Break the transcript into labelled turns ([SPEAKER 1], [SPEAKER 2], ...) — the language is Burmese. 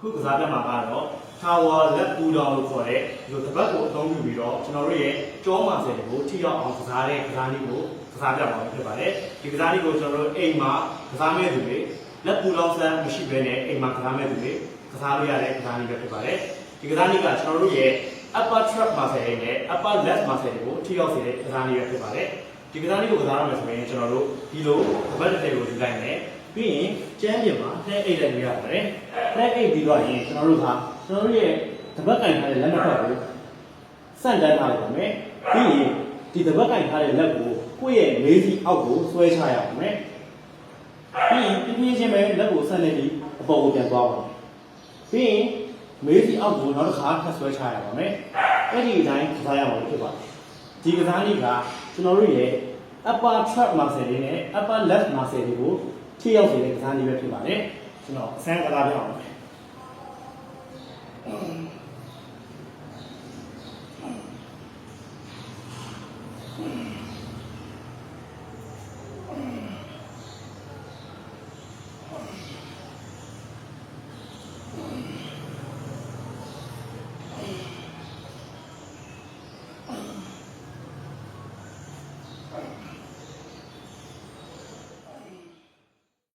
[SPEAKER 1] ခုကစားပြမှာကတော့ Tower လက်ပူတော်လို့ခေါ်တဲ့ဒီတပတ်ကိုအသုံးပြုပြီးတော့ကျွန်တော်တို့ရဲ့ကြောမှာစင်တွေကိုထိရောက်အောင်ကစားတဲ့ကစားနည်းကိုကစားပြမှာဖြစ်ပါတယ်ဒီကစားနည်းကိုကျွန်တော်တို့အိမ်မှာကစားမဲ့သူတွေလက်ပူတော်ဆန်းမရှိဘဲနဲ့အိမ်မှာကစားမဲ့သူတွေကစားလို့ရတဲ့ကစားနည်းပဲဖြစ်ပါတယ်ဒီကစားနည်းကကျွန်တော်တို့ရဲ့ upper trap muscle နဲ့ upper left muscle တွေကိုထိရောက်စေတဲ့ကစားနည်းပဲဖြစ်ပါတယ်ဒီကစားနည်းကိုကစားရမယ်ဆိုရင်ကျွန်တော်တို့ဒီလိုတပတ်တစ်ထည်ကိုယူလိုက်မယ်ပြီးရင်ကျန်းပြင်မှာလှည့်အိတ်လိုက်ရပါတယ်လှည့်အိတ်ပြီးတော့ရင်ကျွန်တော်တို့ရဲ့တပတ်ကင်ထားတဲ့လက်နှစ်ဖက်ကိုဆန့်တန်းထားလိုက်ပါမယ်ပြီးရင်ဒီတပတ်ကင်ထားတဲ့လက်ကိုကိုယ့်ရဲ့မေးစီအောက်ကိုဆွဲချရအောင်မယ်ပြီးရင်ပြင်းချင်းပဲလက်ကိုဆန့်နေပြီးအပေါ်ကိုပြန်သွားပါမယ်ပြီးရင်မေးစီအောက်ကိုနောက်တစ်ခါထပ်ဆွဲချရပါမယ်အဲ့ဒီအတိုင်းကစားရမှာဖြစ်ပါတယ်ဒီကစားနည်းကကျွန်တော်တို့ရဲ့ upper trap muscle တွေနဲ့ upper left muscle တွေကိုထိရောက်စေတဲ့ကစားနည်းပဲဖြစ်ပါတယ်ကျွန်တော်ဆန်းကစားပြအောင်မယ်